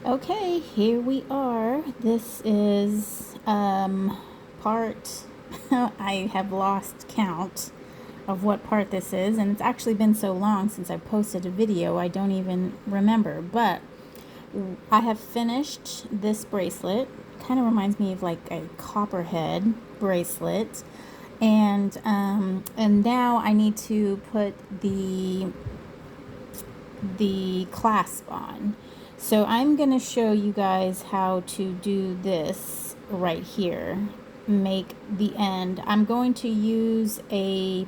Okay, here we are. This is part I have lost count of what part this is, and it's actually been so long since I posted a video I don't even remember, but I have finished this bracelet. Kind of reminds me of like a copperhead bracelet, and now I need to put the clasp on. So I'm going to show you guys how to do this right here. Make the end. I'm going to use a,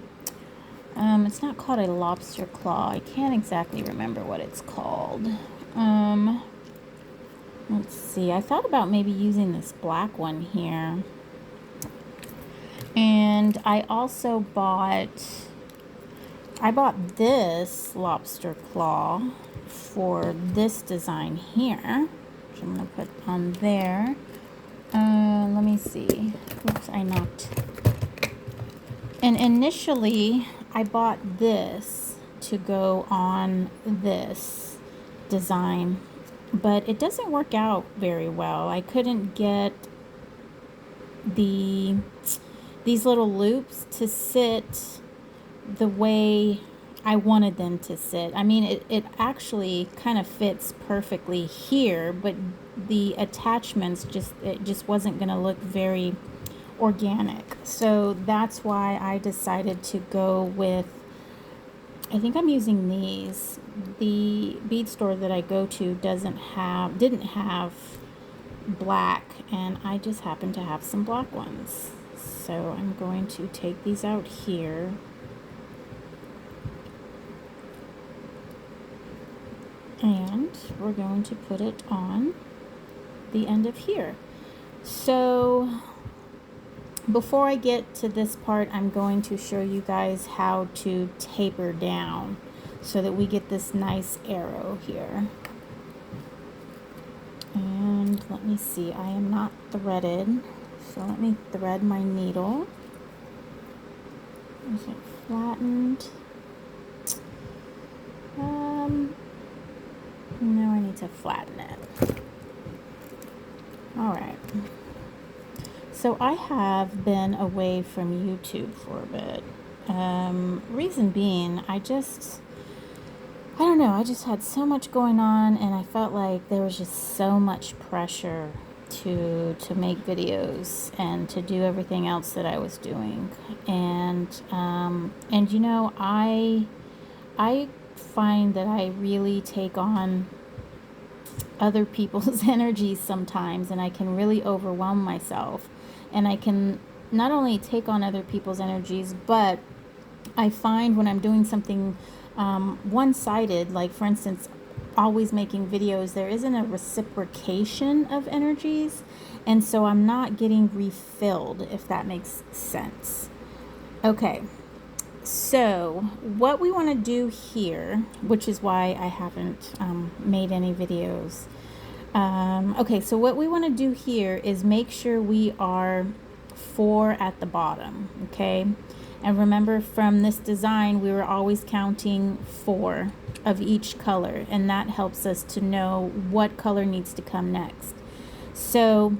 it's not called a lobster claw. I can't exactly remember what it's called. Let's see. I thought about maybe using this black one here. And I also bought this lobster claw for this design here, which I'm going to put on there. Let me see. Oops, I knocked. And initially, I bought this to go on this design, but it doesn't work out very well. I couldn't get these little loops to sit the way I wanted them to sit. I mean, it actually kind of fits perfectly here, but the attachments just wasn't going to look very organic. So that's why I decided to go with, I think I'm using these. The bead store that I go to didn't have black, and I just happen to have some black ones. So I'm going to take these out here. And we're going to put it on the end of here. So before I get to this part, I'm going to show you guys how to taper down so that we get this nice arrow here. And let me see, I am not threaded, so let me thread my needle. Is it flattened? Now I need to flatten it. Alright. So I have been away from YouTube for a bit. Reason being, I don't know, I just had so much going on, and I felt like there was just so much pressure to make videos and to do everything else that I was doing. And you know, I find that I really take on other people's energies sometimes, and I can really overwhelm myself, and I can not only take on other people's energies, but I find when I'm doing something one-sided, like for instance always making videos, there isn't a reciprocation of energies, and so I'm not getting refilled, if that makes sense. Okay, so what we want to do here, which is why I haven't made any videos. Okay, so what we want to do here is make sure we are 4 at the bottom, okay? And remember, from this design, we were always counting 4 of each color, and that helps us to know what color needs to come next. So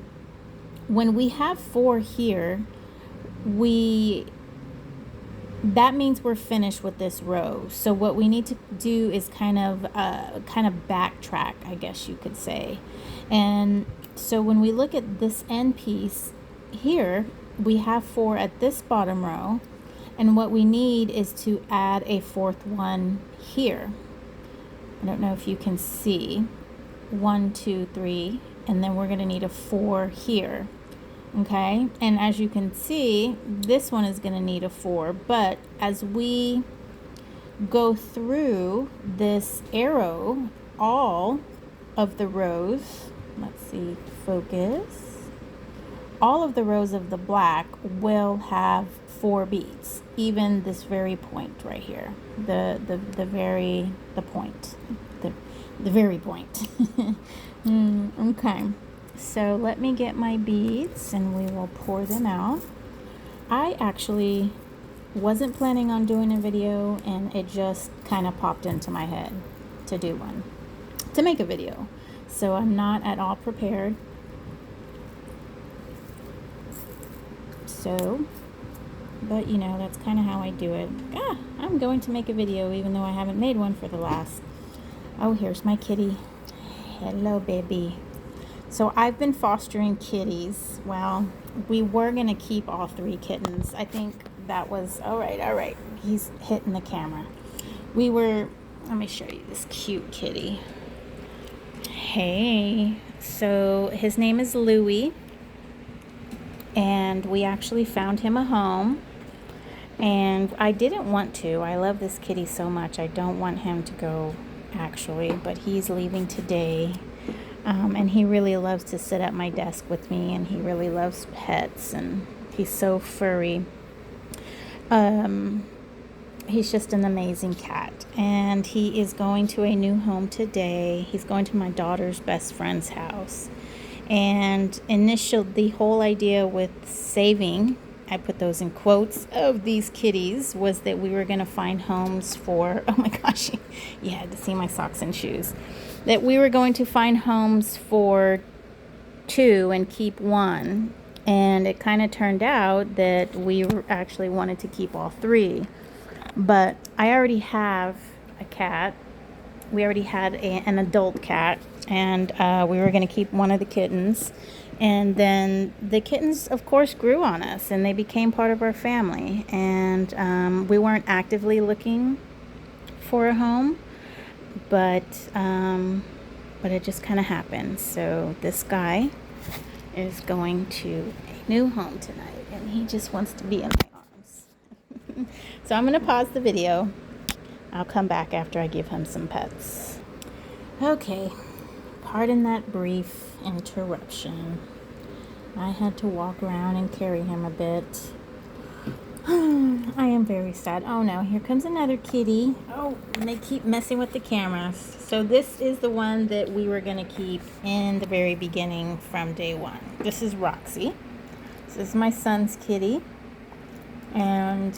when we have 4 here, that means we're finished with this row. So what we need to do is kind of backtrack, I guess you could say. And so when we look at this end piece here, we have 4 at this bottom row, and what we need is to add a 4th one here. I don't know if you can see. 1, 2, 3, and then we're going to need a 4 here. Okay, and as you can see, this one is going to need a 4, but as we go through this arrow, all of the rows, let's see, focus, all of the rows of the black will have 4 beads, even this very point right here, the very point. Okay. So let me get my beads and we will pour them out. I actually wasn't planning on doing a video, and it just kind of popped into my head to do one, to make a video. So I'm not at all prepared. So, but you know, that's kind of how I do it. I'm going to make a video even though I haven't made one for the last. Oh, here's my kitty. Hello, baby. So I've been fostering kitties. Well, we were going to keep all 3 kittens. I think that was, all right. He's hitting the camera. Let me show you this cute kitty. Hey. So his name is Louie. And we actually found him a home. And I didn't want to. I love this kitty so much. I don't want him to go, actually. But he's leaving today. And he really loves to sit at my desk with me. And he really loves pets. And he's so furry. He's just an amazing cat. And he is going to a new home today. He's going to my daughter's best friend's house. And the whole idea with saving, I put those in quotes, of these kitties was that we were going to find homes for, oh my gosh, you had to see my socks and shoes, that we were going to find homes for 2 and keep 1. And it kind of turned out that we actually wanted to keep all 3. But I already have a cat. We already had an adult cat, and we were going to keep one of the kittens. And then the kittens, of course, grew on us, and they became part of our family. And we weren't actively looking for a home, but it just kind of happened. So this guy is going to a new home tonight, and he just wants to be in my arms. So I'm going to pause the video. I'll come back after I give him some pets. Okay, pardon that brief interruption. I had to walk around and carry him a bit. I am very sad. Oh no, here comes another kitty. Oh, and they keep messing with the camera. So this is the one that we were going to keep in the very beginning from day 1. This is Roxy. This is my son's kitty. And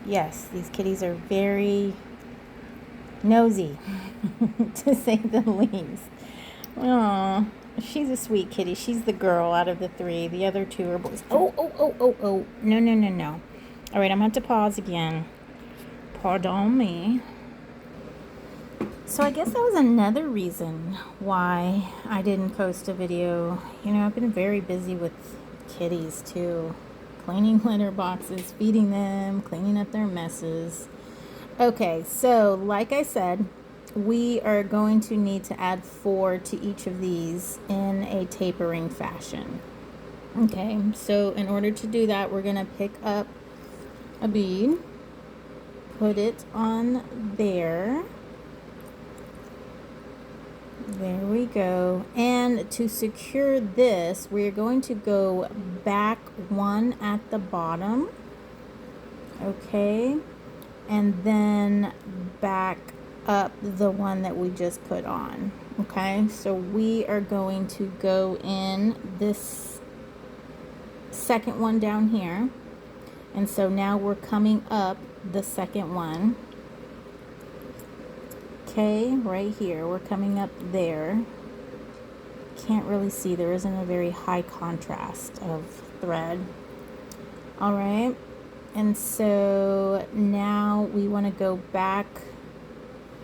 yes, these kitties are very nosy, to say the least. Oh, she's a sweet kitty. She's the girl out of the 3. The other 2 are boys. Oh. No. All right, I'm going to have to pause again. Pardon me. So I guess that was another reason why I didn't post a video. You know, I've been very busy with kitties too. Cleaning litter boxes, feeding them, cleaning up their messes. Okay, so like I said, we are going to need to add 4 to each of these in a tapering fashion. Okay, so in order to do that, we're going to pick up a bead, put it on there. There we go. And to secure this, we're going to go back 1 at the bottom. Okay. And then back up the one that we just put on. Okay. So we are going to go in this second one down here. And so now we're coming up the second one. Okay, right here, we're coming up there. Can't really see, there isn't a very high contrast of thread. All right, and so now we want to go back.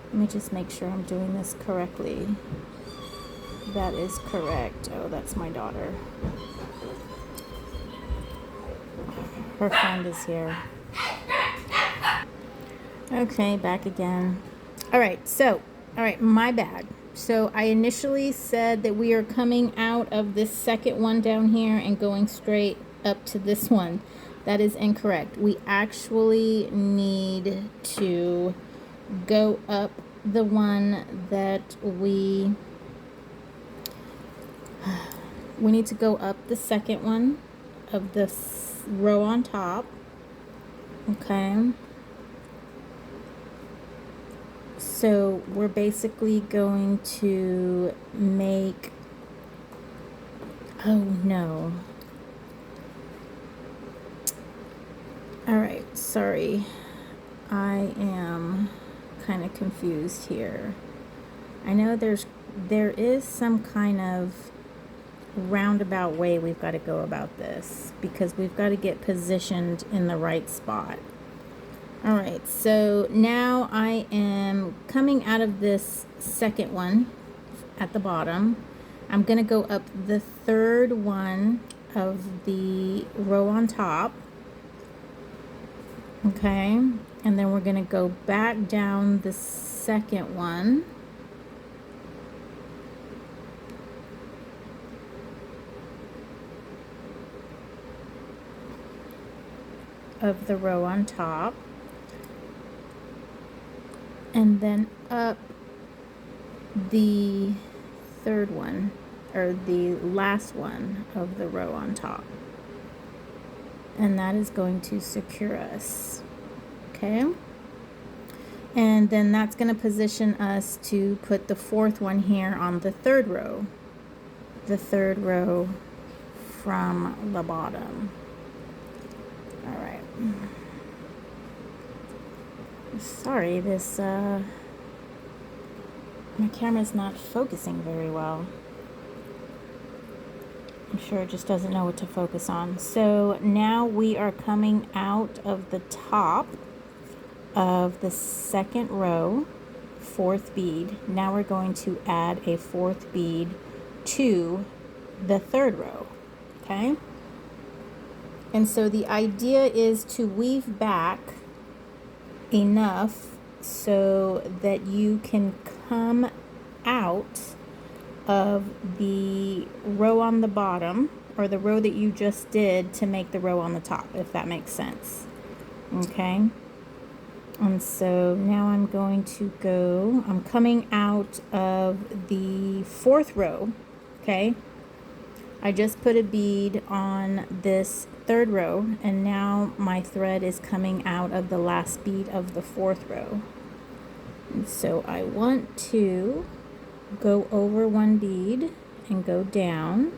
Let me just make sure I'm doing this correctly. That is correct. Oh, that's my daughter. Her friend is here. Okay, back again. All right, my bad. So I initially said that we are coming out of this second one down here and going straight up to this one. That is incorrect. We actually need to go up the one that we need to go up the second one of this row on top. Okay. So we're basically going to make, oh no. All right, sorry. I am kind of confused here. I know there's there is some kind of roundabout way we've got to go about this, because we've got to get positioned in the right spot. All right, so now I am coming out of this second one at the bottom. I'm going to go up the third one of the row on top. Okay, and then we're going to go back down the second one. Of the row on top, and then up the third one, or the last one of the row on top, and that is going to secure us. Okay, and then that's going to position us to put the fourth one here on the third row from the bottom. All right. Sorry, this my camera's not focusing very well. I'm sure it just doesn't know what to focus on. So now we are coming out of the top of the second row, fourth bead. Now we're going to add a fourth bead to the third row. Okay? And so the idea is to weave back enough so that you can come out of the row on the bottom, or the row that you just did, to make the row on the top, if that makes sense. Okay, and so now I'm coming out of the fourth row. Okay, I just put a bead on this third row, and now my thread is coming out of the last bead of the fourth row. And so I want to go over one bead and go down.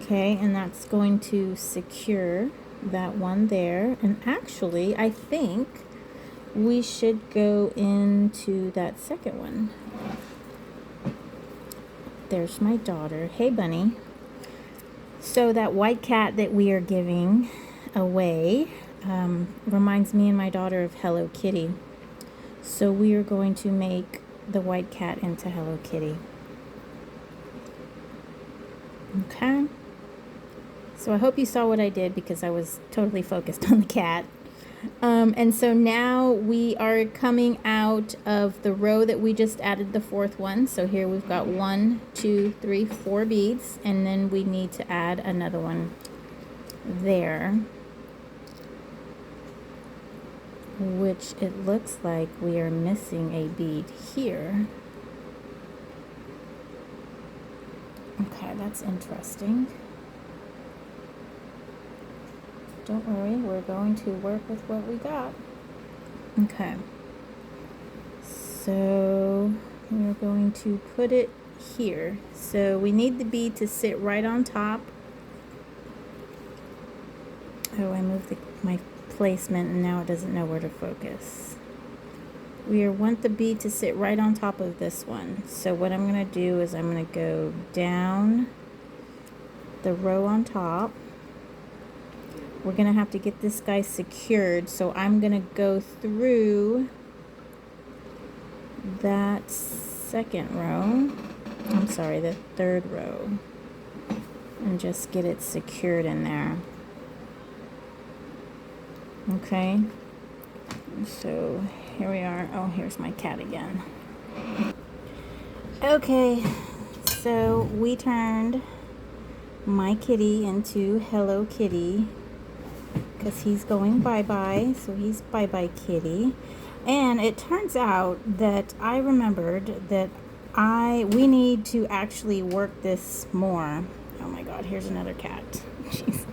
Okay, and that's going to secure that one there. And actually, I think we should go into that second one. There's my daughter. Hey, bunny. So that white cat that we are giving away reminds me and my daughter of Hello Kitty. So we are going to make the white cat into Hello Kitty. Okay. So I hope you saw what I did, because I was totally focused on the cat. And so now we are coming out of the row that we just added the fourth one. So here we've got 1, 2, 3, 4 beads, and then we need to add another one there, which it looks like we are missing a bead here. Okay, that's interesting. Don't worry, we're going to work with what we got. Okay, so we're going to put it here. So we need the bead to sit right on top. Oh, I moved my placement and now it doesn't know where to focus. We want the bead to sit right on top of this one. So what I'm going to do is I'm going to go down the row on top. We're going to have to get this guy secured, so I'm going to go through that second row, I'm sorry, the third row, and just get it secured in there. Okay, so here we are. Oh, here's my cat again. Okay, so we turned my kitty into Hello Kitty, because he's going bye-bye, so he's bye-bye kitty. And it turns out that I remembered that we need to actually work this more. Oh my god, here's another cat. Jeez.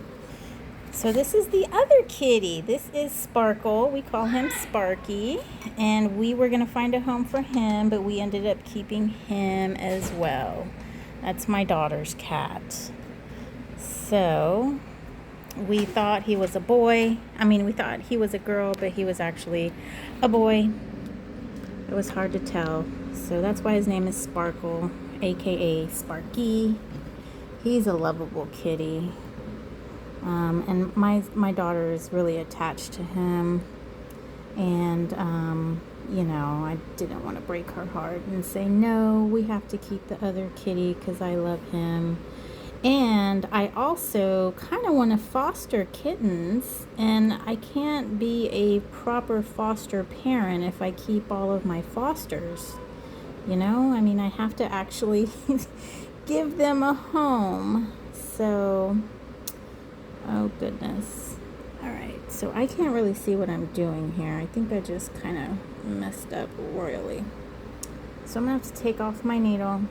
So this is the other kitty. This is Sparkle. We call him Sparky, and we were gonna find a home for him, but we ended up keeping him as well. That's my daughter's cat. So We thought he was a boy. I mean, we thought he was a girl, but he was actually a boy. It was hard to tell. So that's why his name is Sparkle, aka Sparky. He's a lovable kitty. And my daughter is really attached to him. And, you know, I didn't want to break her heart and say, no, we have to keep the other kitty because I love him. And I also kind of want to foster kittens, and I can't be a proper foster parent if I keep all of my fosters. You know, I mean, I have to actually give them a home. So, oh goodness. All right, so I can't really see what I'm doing here. I think I just kind of messed up royally. So I'm going to have to take off my needle.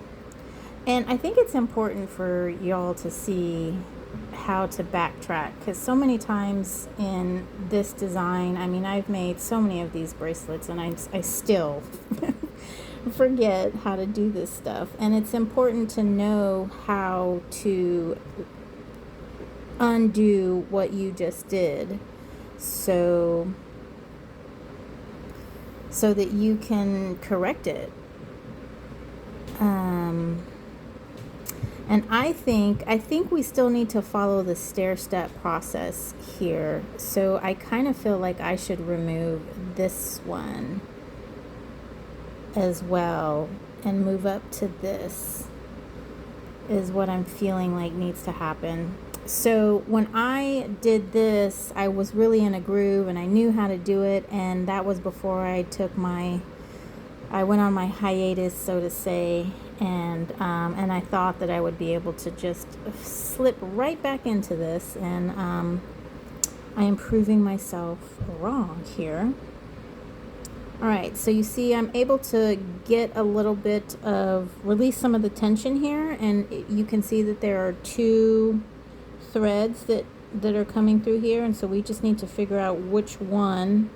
And I think it's important for y'all to see how to backtrack, because so many times in this design, I mean, I've made so many of these bracelets and I still forget how to do this stuff. And it's important to know how to undo what you just did so that you can correct it. And I think we still need to follow the stair-step process here. So I kind of feel like I should remove this one as well and move up to this is what I'm feeling like needs to happen. So when I did this, I was really in a groove and I knew how to do it, and that was before I went on my hiatus, so to say, and I thought that I would be able to just slip right back into this, and I am proving myself wrong here. All right, so you see I'm able to get a little bit of, release some of the tension here, and you can see that there are two threads that are coming through here, and so we just need to figure out which one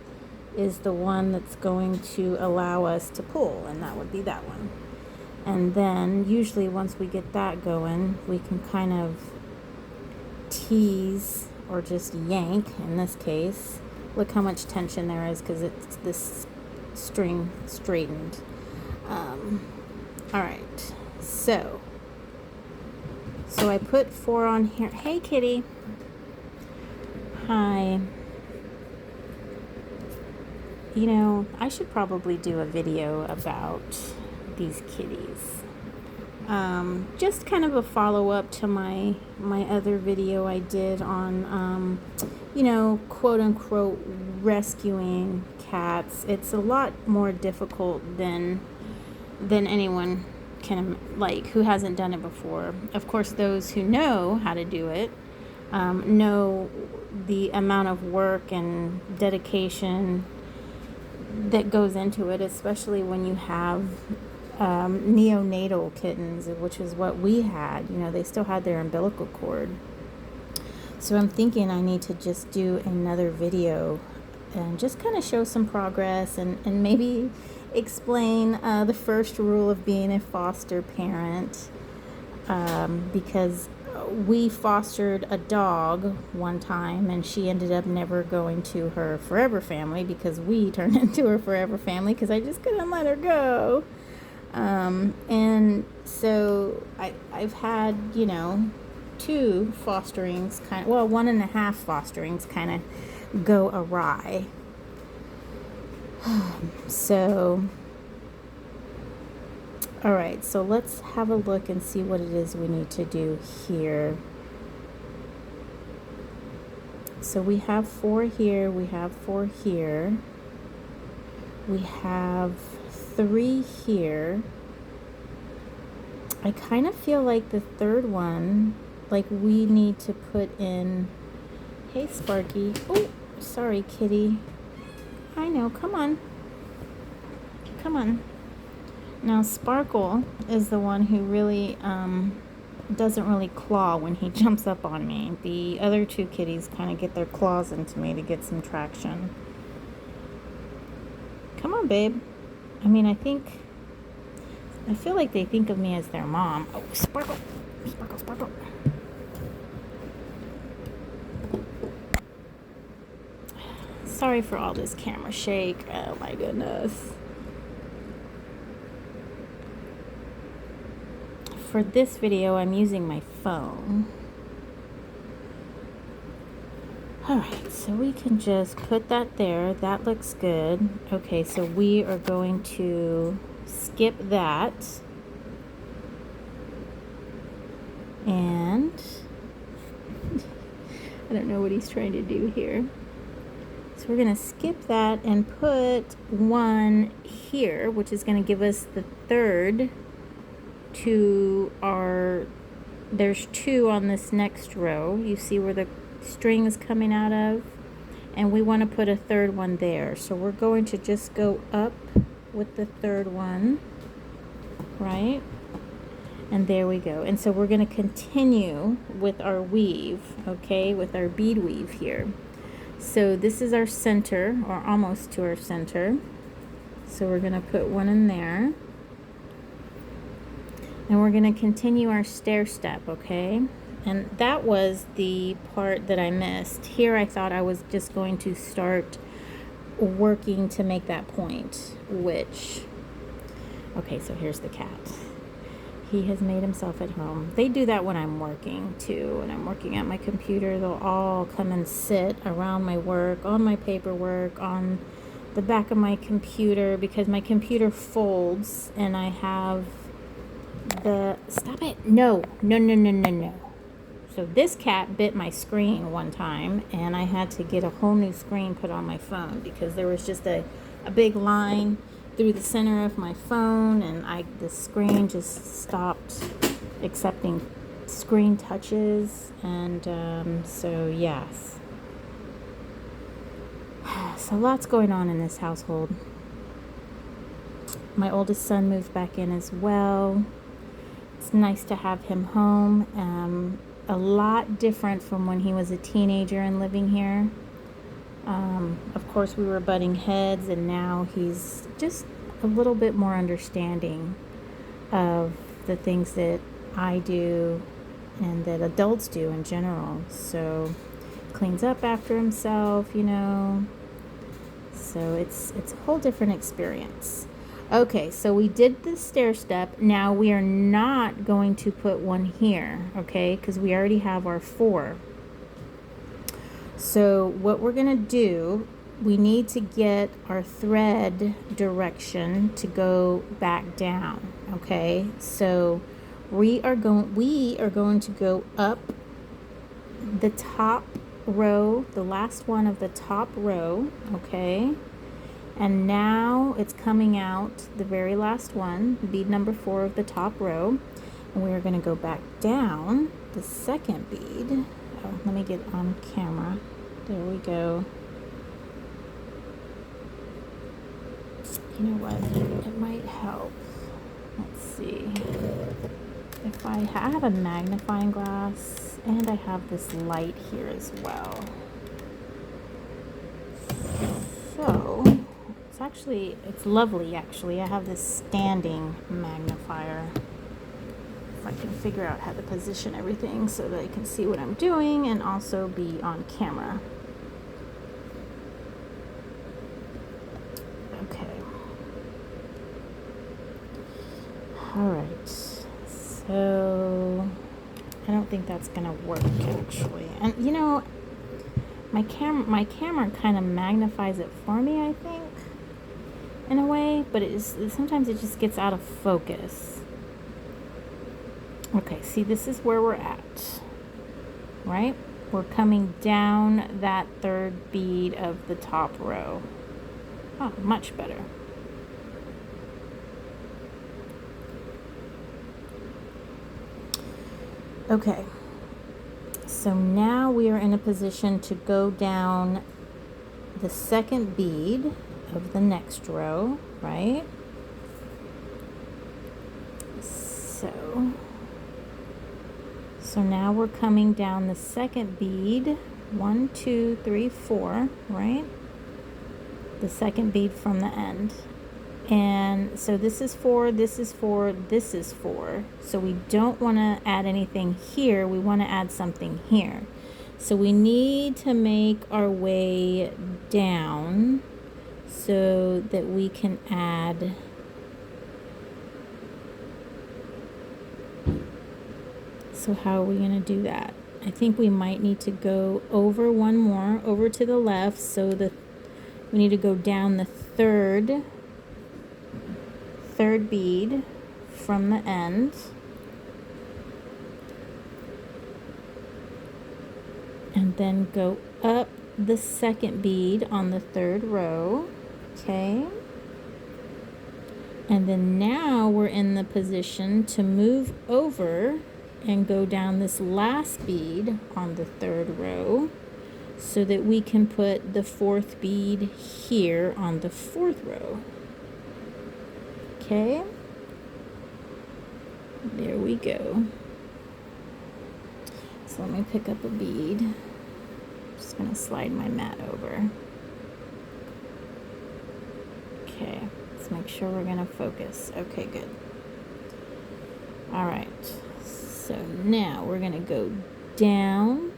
is the one that's going to allow us to pull, and that would be that one. And then usually once we get that going, we can kind of tease or just yank in this case. Look how much tension there is because it's this string straightened. All right, so I put 4 on here. Hey kitty. Hi. You know, I should probably do a video about these kitties. Just kind of a follow-up to my other video I did on, you know, quote-unquote rescuing cats. It's a lot more difficult than anyone can, like, who hasn't done it before. Of course, those who know how to do it know the amount of work and dedication that goes into it, especially when you have neonatal kittens, which is what we had. You know, they still had their umbilical cord. So I'm thinking I need to just do another video and just kind of show some progress and maybe explain the first rule of being a foster parent, because we fostered a dog one time and she ended up never going to her forever family because we turned into her forever family because I just couldn't let her go. And so I've had, you know, 2 fosterings, 1.5 fosterings kind of go awry. So, all right, so let's have a look and see what it is we need to do here. So we have 4 here, we have 4 here, we have 3 here. I kind of feel like the third one, like we need to put in, hey Sparky, oh, sorry kitty, I know, come on. Now Sparkle is the one who really doesn't really claw when he jumps up on me. The other 2 kitties kind of get their claws into me to get some traction. Come on, babe. I mean, I feel like they think of me as their mom. Oh, Sparkle. Sorry for all this camera shake. Oh my goodness. For this video, I'm using my phone. Alright, so we can just put that there. That looks good. Okay, so we are going to skip that. And I don't know what he's trying to do here. So we're going to skip that and put one here, which is going to give us the third to our, there's two on this next row. You see where the string is coming out of, and we want to put a third one there. So we're going to just go up with the third one, right? And there we go. And so we're going to continue with our weave, okay, with our bead weave here. So this is our center, or almost to our center. So we're going to put one in there. And we're going to continue our stair step, okay? And that was the part that I missed. Here I thought I was just going to start working to make that point, which, okay, so here's the cat. He has made himself at home. They do that when I'm working too. When I'm working at my computer, they'll all come and sit around my work, on my paperwork, on the back of my computer, because my computer folds and I have the, stop it, no. So this cat bit my screen one time, and I had to get a whole new screen put on my phone because there was just a big line through the center of my phone, and the screen just stopped accepting screen touches. And so yes, so lots going on in this household. My oldest son moved back in as well. It's nice to have him home. A lot different from when he was a teenager and living here. Of course, we were butting heads, and now he's just a little bit more understanding of the things that I do and that adults do in general. So cleans up after himself, you know. So it's a whole different experience. Okay, so we did the stair step. Now we are not going to put one here, okay, because we already have our 4. So what we're going to do, we need to get our thread direction to go back down, okay? So we are going to go up the top row, the last one of the top row, okay? And now it's coming out, the very last one, bead number 4 of the top row. And we are going to go back down the second bead. Oh, let me get on camera. There we go. You know what? It might help. Let's see. If I have a magnifying glass, and I have this light here as well. So it's lovely actually. I have this standing magnifier. If I can figure out how to position everything so that I can see what I'm doing and also be on camera. Okay. Alright. So I don't think that's gonna work actually. And you know, my camera kind of magnifies it for me, I think, in a way, but sometimes it just gets out of focus. Okay, see, this is where we're at, right? We're coming down that third bead of the top row. Oh, much better. Okay, so now we are in a position to go down the second bead of the next row, right? So now we're coming down the second bead, 1, 2, 3, 4, right? The second bead from the end. And so this is 4, this is 4, this is 4. So we don't want to add anything here. We want to add something here. So we need to make our way down so that we can add so how are we going to do that? I think we might need to go over one more over to the left, so that we need to go down the third bead from the end, and then go up the second bead on the third row. Okay, and then now we're in the position to move over and go down this last bead on the third row so that we can put the fourth bead here on the fourth row. Okay, there we go. So let me pick up a bead. I'm just gonna slide my mat over. Okay, let's make sure we're gonna focus. Okay, good. All right, so now we're gonna go down.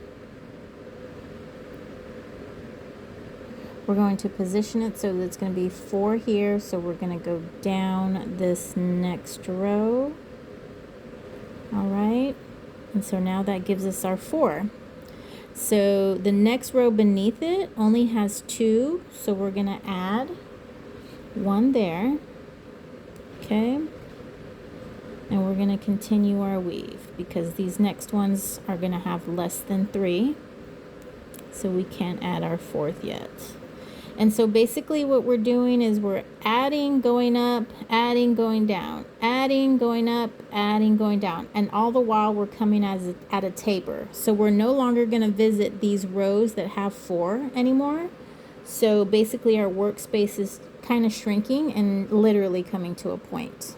We're going to position it so that it's going to be 4 here, so we're going to go down this next row. All right, and so now that gives us our 4. So the next row beneath it only has 2, so we're going to add 1 there. Okay, and we're going to continue our weave because these next ones are going to have less than 3, so we can't add our 4th yet. And so basically what we're doing is we're adding, going up, adding, going down, adding, going up, adding, going down. And all the while we're coming at a taper. So we're no longer going to visit these rows that have 4 anymore. So basically our workspace is kind of shrinking and literally coming to a point.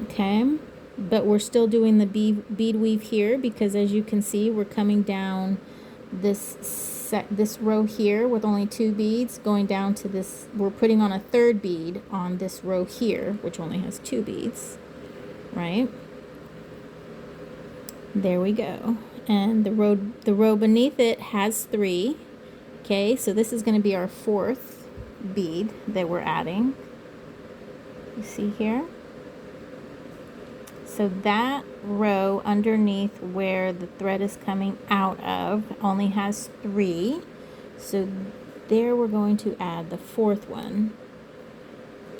Okay, but we're still doing the bead weave here because as you can see, we're coming down this row here with only 2 beads, going down to this, we're putting on a 3rd bead on this row here, which only has 2 beads, right? There we go. And the row beneath it has 3. Okay, so this is going to be our 4th bead that we're adding. You see here? So that row underneath where the thread is coming out of only has 3. So there we're going to add the 4th one.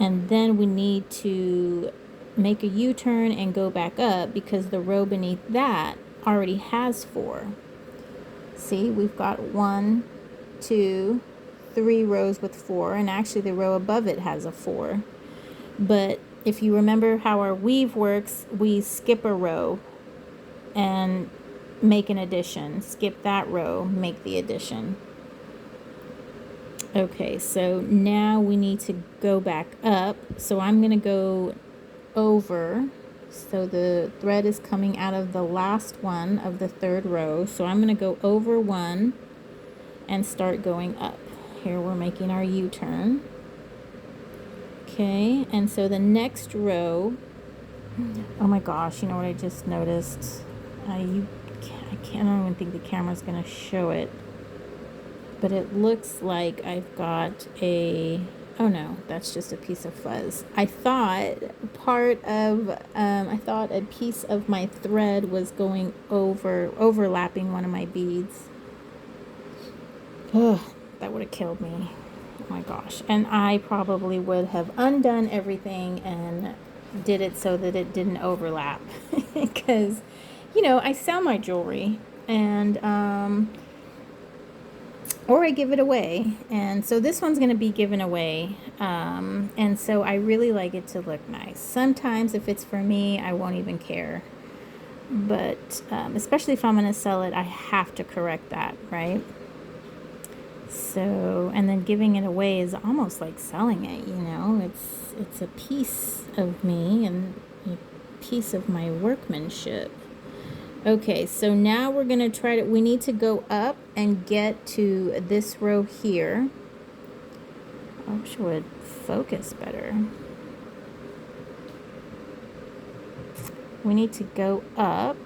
And then we need to make a U-turn and go back up because the row beneath that already has 4. See, we've got 1, 2, 3 rows with 4, and actually the row above it has a 4. But if you remember how our weave works, we skip a row and make an addition. Skip that row, make the addition. Okay, so now we need to go back up. So I'm going to go over. So the thread is coming out of the last one of the 3rd row. So I'm going to go over 1 and start going up. Here we're making our U-turn. Okay, and so the next row, oh my gosh, you know what I just noticed? I don't even think the camera's going to show it, but it looks like I've got oh no, that's just a piece of fuzz. I thought a piece of my thread was going overlapping one of my beads. Ugh, that would have killed me. Oh my gosh. And I probably would have undone everything and did it so that it didn't overlap because you know I sell my jewelry and or I give it away, and so this one's going to be given away, and so I really like it to look nice. Sometimes if it's for me I won't even care, but especially if I'm going to sell it I have to correct that, right? So, and then giving it away is almost like selling it, you know. It's a piece of me and a piece of my workmanship. Okay, so now we're going to we need to go up and get to this row here. I wish it would focus better. We need to go up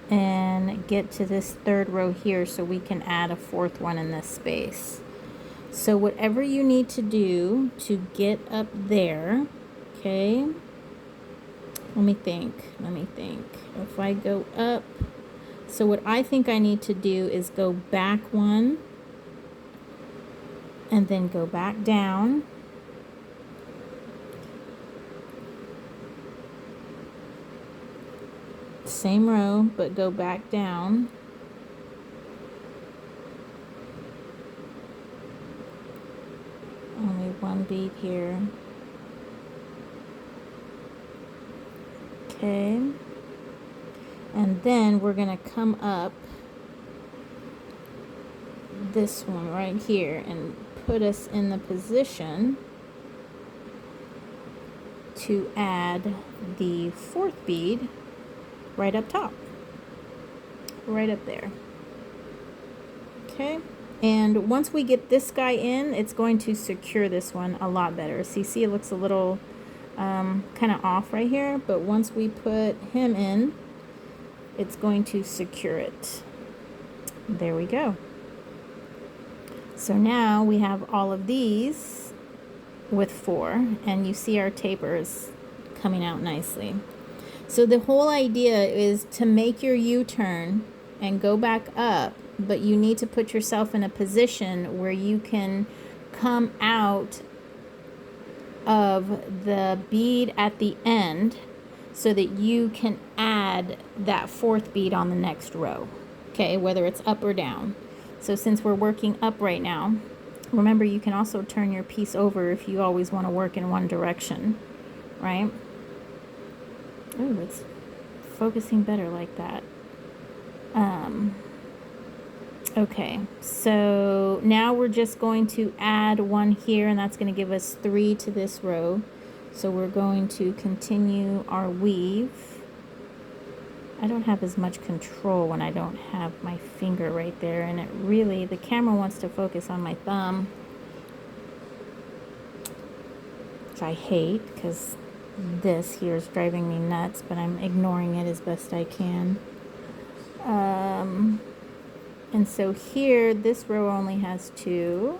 and get to this third row here so we can add a fourth one in this space. So whatever you need to do to get up there, okay, let me think. If I go up, so what I think I need to do is go back one and then go back down. Same row, but go back down. Only one bead here. Okay. And then we're going to come up this one right here and put us in the position to add the fourth bead right up top, right up there. Okay, and once we get this guy in, it's going to secure this one a lot better. See, it looks a little kind of off right here, but once we put him in, it's going to secure it. There we go. So now we have all of these with 4, and you see our tapers coming out nicely. So the whole idea is to make your U-turn and go back up, but you need to put yourself in a position where you can come out of the bead at the end so that you can add that fourth bead on the next row, okay, whether it's up or down. So since we're working up right now, remember you can also turn your piece over if you always want to work in one direction, right? Oh, it's focusing better like that. Okay, so now we're just going to add one here, and that's going to give us 3 to this row. So we're going to continue our weave. I don't have as much control when I don't have my finger right there, and it really, the camera wants to focus on my thumb, which I hate because this here is driving me nuts, but I'm ignoring it as best I can. And so here, this row only has 2.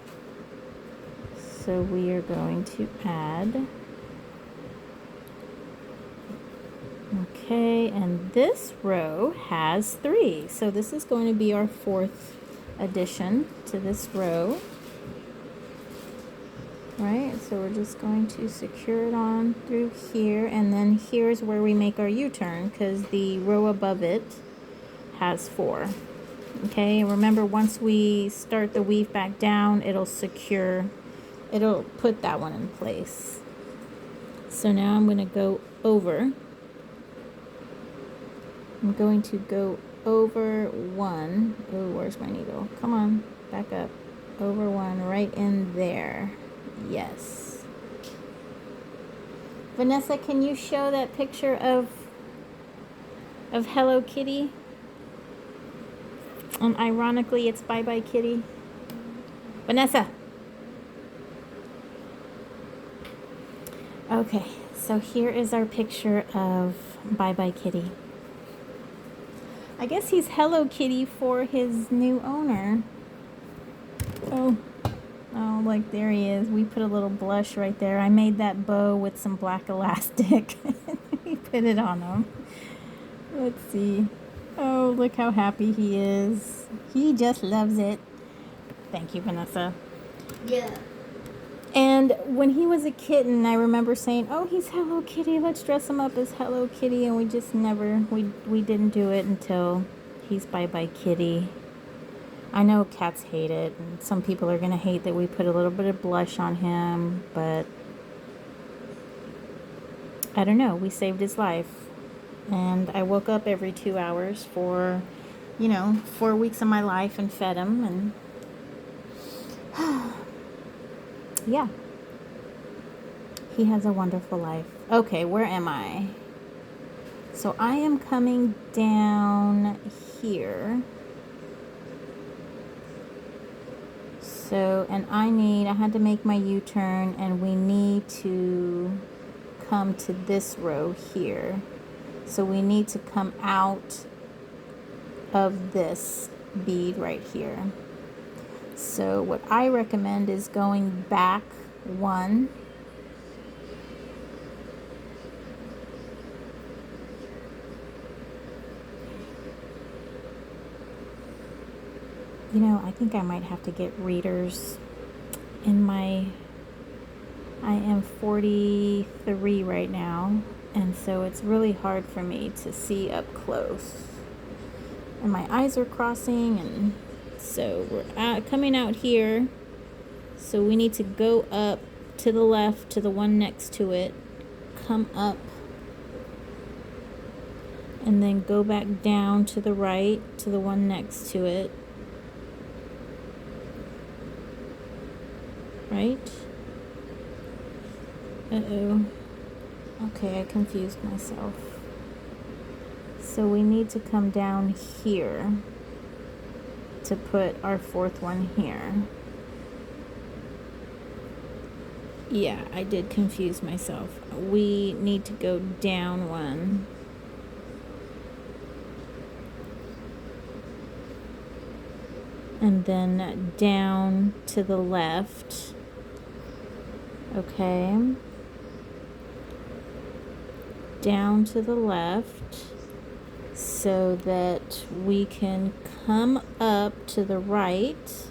So we are going to add. Okay, and this row has 3. So this is going to be our 4th addition to this row. Right, so we're just going to secure it on through here, and then here's where we make our U-turn because the row above it has 4. Okay, remember once we start the weave back down, it'll put that one in place. So now I'm going to go over. I'm going to go over 1. Oh, where's my needle? Come on, back up. Over 1, right in there. Yes. Vanessa, can you show that picture of Hello Kitty? Ironically, it's Bye Bye Kitty. Vanessa. Okay, so here is our picture of Bye Bye Kitty. I guess he's Hello Kitty for his new owner. Oh, like there he is. We put a little blush right there. I made that bow with some black elastic. We put it on him. Let's see. Oh, look how happy he is. He just loves it. Thank you, Vanessa. Yeah. And when he was a kitten, I remember saying, oh, he's Hello Kitty. Let's dress him up as Hello Kitty. And we just never, we didn't do it until he's Bye Bye Kitty. I know cats hate it. And some people are going to hate that we put a little bit of blush on him. But I don't know. We saved his life. And I woke up every 2 hours for, 4 weeks of my life and fed him. And yeah. He has a wonderful life. Okay, where am I? So I am coming down here. So, and I had to make my U-turn, and we need to come to this row here. So we need to come out of this bead right here. So what I recommend is going back one, you know, I think I might have to get readers in my, I am 43 right now, and so it's really hard for me to see up close. And my eyes are crossing, and so we're coming out here. So we need to go up to the left to the one next to it, come up, and then go back down to the right to the one next to it. Right? Uh-oh. Okay, I confused myself. So we need to come down here to put our fourth one here. Yeah, I did confuse myself. We need to go down one. And then down to the left. Okay. Down to the left so that we can come up to the right.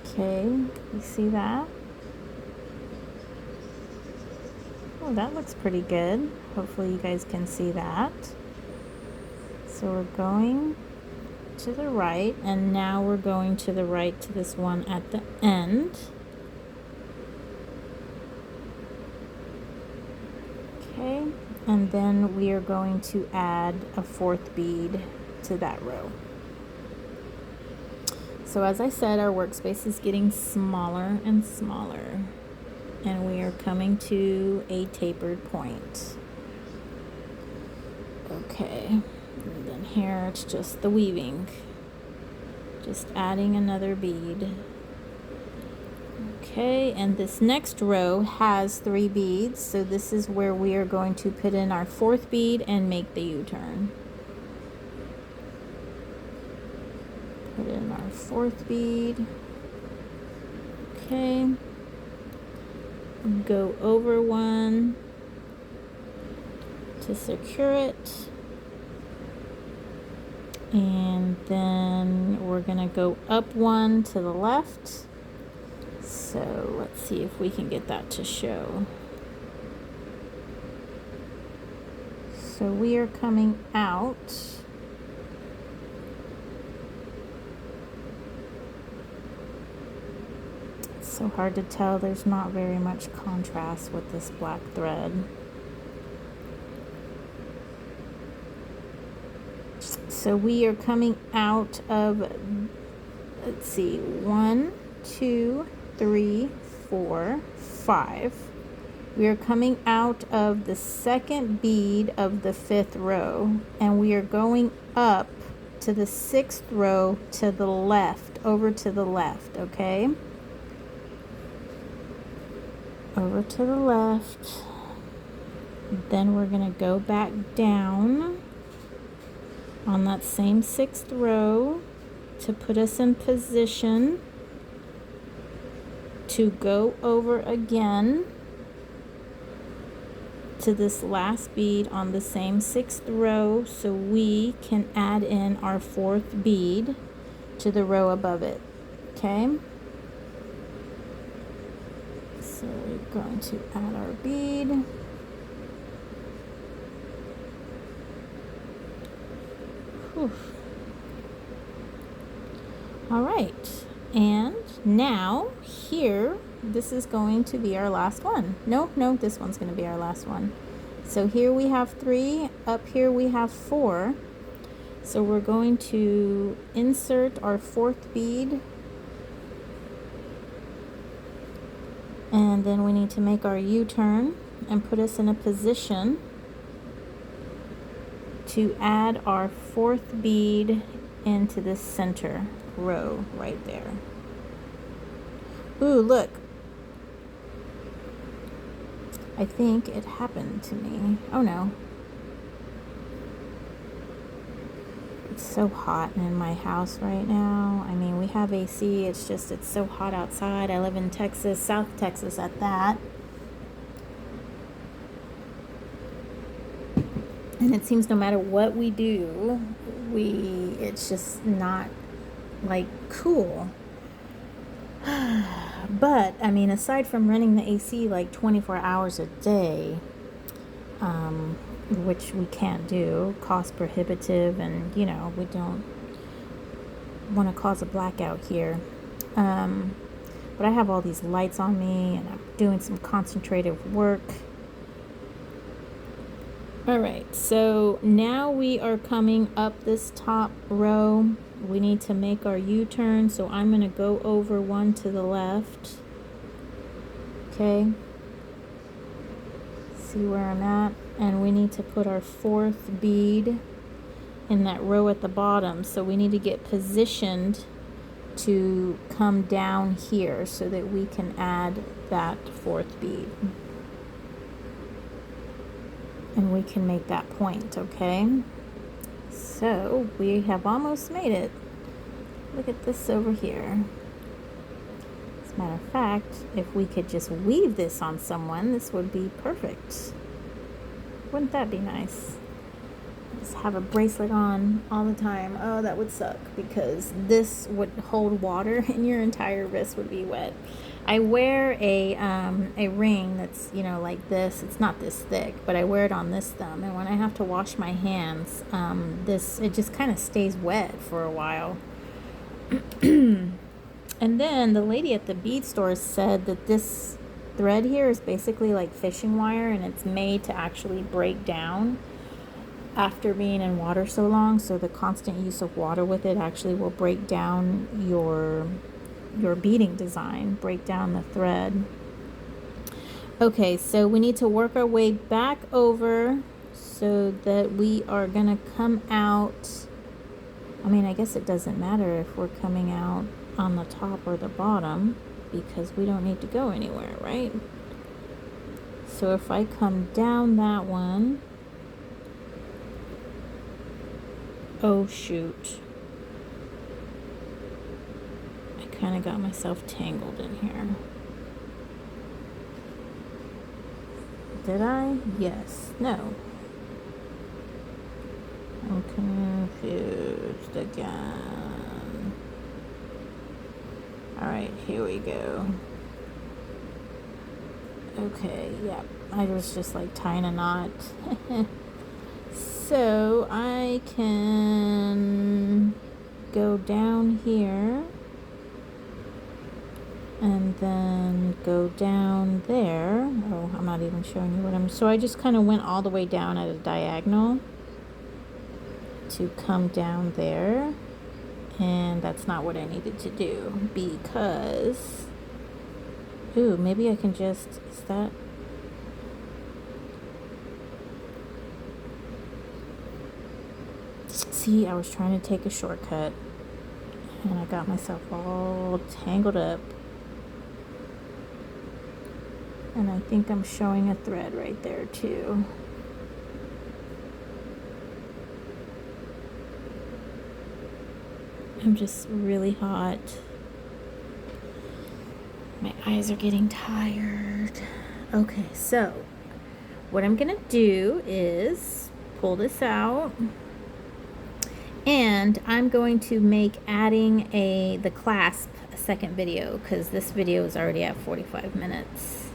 Okay, you see that? Oh, that looks pretty good. Hopefully you guys can see that. So we're going to the right, and now we're going to the right to this one at the end. Okay, and then we are going to add a fourth bead to that row. So as I said, our workspace is getting smaller and smaller, and we are coming to a tapered point. Okay, and then here it's just the weaving, just adding another bead. Okay, and this next row has 3 beads, so this is where we are going to put in our fourth bead and make the U-turn. Put in our fourth bead. Okay, go over one to secure it, and then we're gonna go up one to the left. So let's see if we can get that to show. So we are coming out. It's so hard to tell, there's not very much contrast with this black thread. So we are coming out of, let's see, 1, 2, 3, 4, 5. We are coming out of the second bead of the 5th row, and we are going up to the 6th row to the left, over to the left, okay? Over to the left. Then we're going to go back down on that same 6th row to put us in position to go over again to this last bead on the same 6th row, so we can add in our 4th bead to the row above it. Okay, so we're going to add our bead. Whew. All right, and now here, this is going to be our last one. No, this one's going to be our last one. So here we have 3, up here we have 4. So we're going to insert our 4th bead, and then we need to make our U-turn and put us in a position to add our 4th bead into this center row right there. Ooh, look. I think it happened to me. Oh no. It's so hot in my house right now. I mean, we have AC. It's just, it's so hot outside. I live in Texas, South Texas at that. And it seems no matter what we do, it's just not like cool. But I mean, aside from running the AC like 24 hours a day, which we can't do, cost prohibitive, and we don't want to cause a blackout here. But I have all these lights on me, and I'm doing some concentrated work. All right, so now we are coming up this top row. We need to make our U-turn, so I'm going to go over one to the left. Okay. See where I'm at? And we need to put our fourth bead in that row at the bottom. So we need to get positioned to come down here so that we can add that fourth bead. And we can make that point, okay? So we have almost made it. Look at this over here. As a matter of fact, if we could just weave this on someone, this would be perfect. Wouldn't that be nice? Just have a bracelet on all the time. Oh, that would suck, because this would hold water and your entire wrist would be wet. I wear a ring that's, like this. It's not this thick, but I wear it on this thumb. And when I have to wash my hands, it just kind of stays wet for a while. And then the lady at the bead store said that this thread here is basically like fishing wire, and it's made to actually break down after being in water so long. So the constant use of water with it actually will break down your beading design, break down the thread. Okay, so we need to work our way back over so that we are gonna come out. I mean, I guess it doesn't matter if we're coming out on the top or the bottom, because we don't need to go anywhere, right? So if I come down that one, oh shoot, kind of got myself tangled in here. Did I? Yes. No. I'm confused again. Alright, here we go. Okay, yep. I was just like tying a knot. So I can go down here and then go down there. Oh, I'm not even showing you what I'm... So I just kind of went all the way down at a diagonal to come down there. And that's not what I needed to do, because... Ooh, maybe I can just... Is that... See, I was trying to take a shortcut, and I got myself all tangled up. And I think I'm showing a thread right there too. I'm just really hot. My eyes are getting tired. Okay, so what I'm gonna do is pull this out, and I'm going to make adding the clasp a second video, because this video is already at 45 minutes.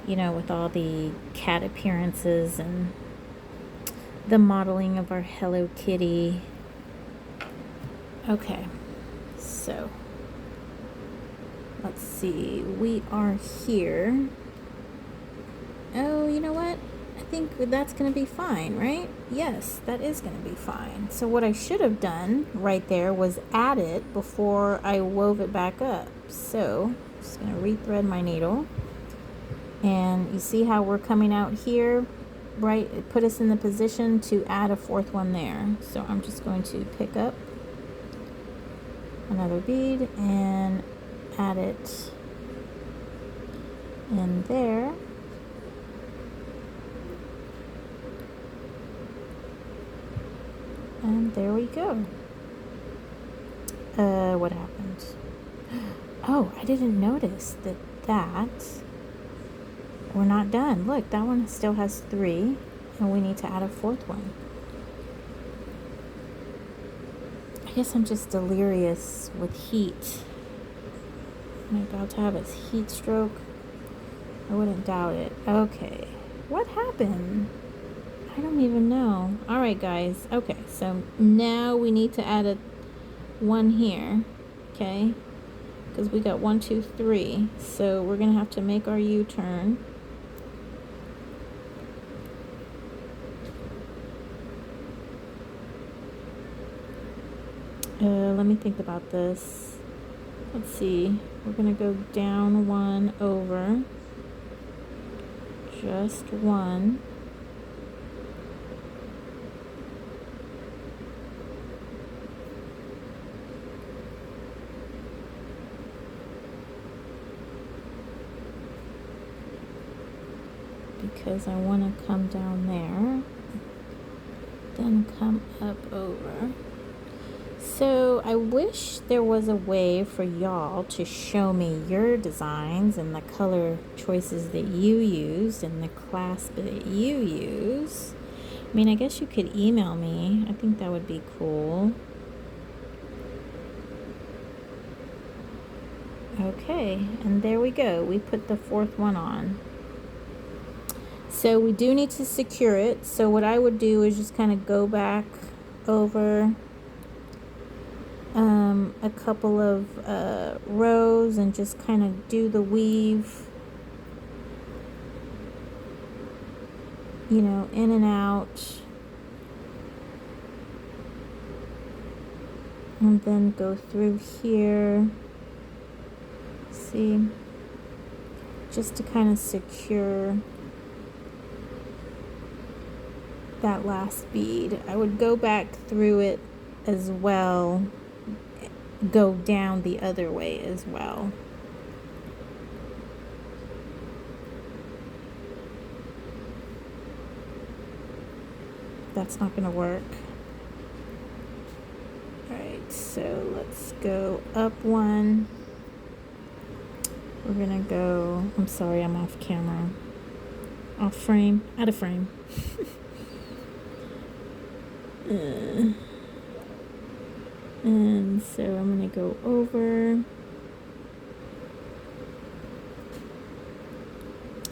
You know, with all the cat appearances and the modeling of our Hello Kitty. Okay, so let's see, we are here. Oh, you know what? I think that's going to be fine, right? Yes, that is going to be fine. So what I should have done right there was add it before I wove it back up. So I'm just going to rethread my needle. And you see how we're coming out here, right? It put us in the position to add a fourth one there. So I'm just going to pick up another bead and add it in there. And there we go. What happened? Oh, I didn't notice that we're not done. Look, that one still has 3, and we need to add a 4th one. I guess I'm just delirious with heat. Am I about to have a heat stroke? I wouldn't doubt it. Okay, what happened? I don't even know. All right, guys. Okay, so now we need to add a 1 here, okay? Because we got 1, 2, 3. So we're gonna have to make our U-turn. Let me think about this. Let's see. We're gonna go down 1 over. Just 1. Because I want to come down there, then come up over. So I wish there was a way for y'all to show me your designs and the color choices that you used and the clasp that you use. I mean, I guess you could email me. I think that would be cool. Okay, and there we go. We put the 4th one on. So we do need to secure it. So what I would do is just kind of go back over a couple of rows and just kind of do the weave, you know, in and out, and then go through here, see, just to kind of secure that last bead. I would go back through it as well, go down the other way as well. That's not going to work. All right, so let's go up 1. We're going to go, I'm sorry, I'm off camera, off frame, out of frame. And so I'm going to go over.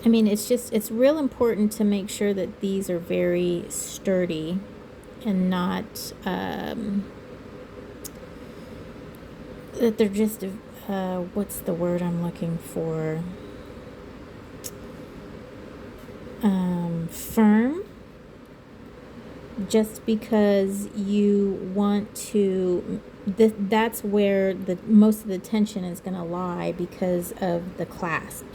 I mean, it's real important to make sure that these are very sturdy and not, that they're just, what's the word I'm looking for? Firm. Just because you want to, that's where most of the tension is going to lie, because of the clasp,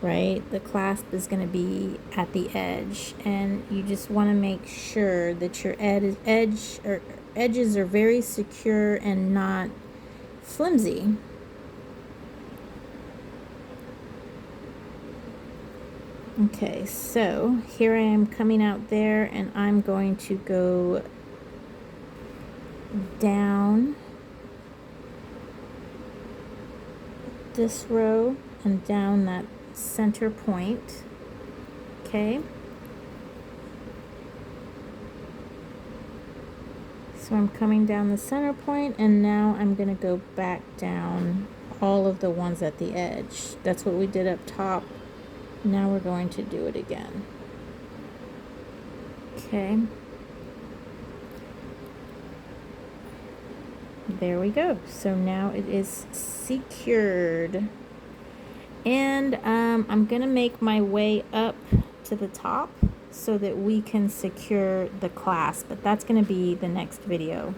right? The clasp is going to be at the edge, and you just want to make sure that your edges are very secure and not flimsy. Okay, so here I am coming out there, and I'm going to go down this row and down that center point. Okay. So I'm coming down the center point, and now I'm going to go back down all of the ones at the edge. That's what we did up top. Now we're going to do it again. Okay. There we go. So now it is secured. And I'm going to make my way up to the top so that we can secure the clasp. But that's going to be the next video.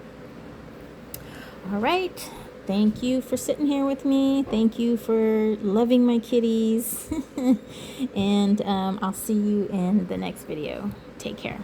All right. Thank you for sitting here with me. Thank you for loving my kitties. And I'll see you in the next video. Take care.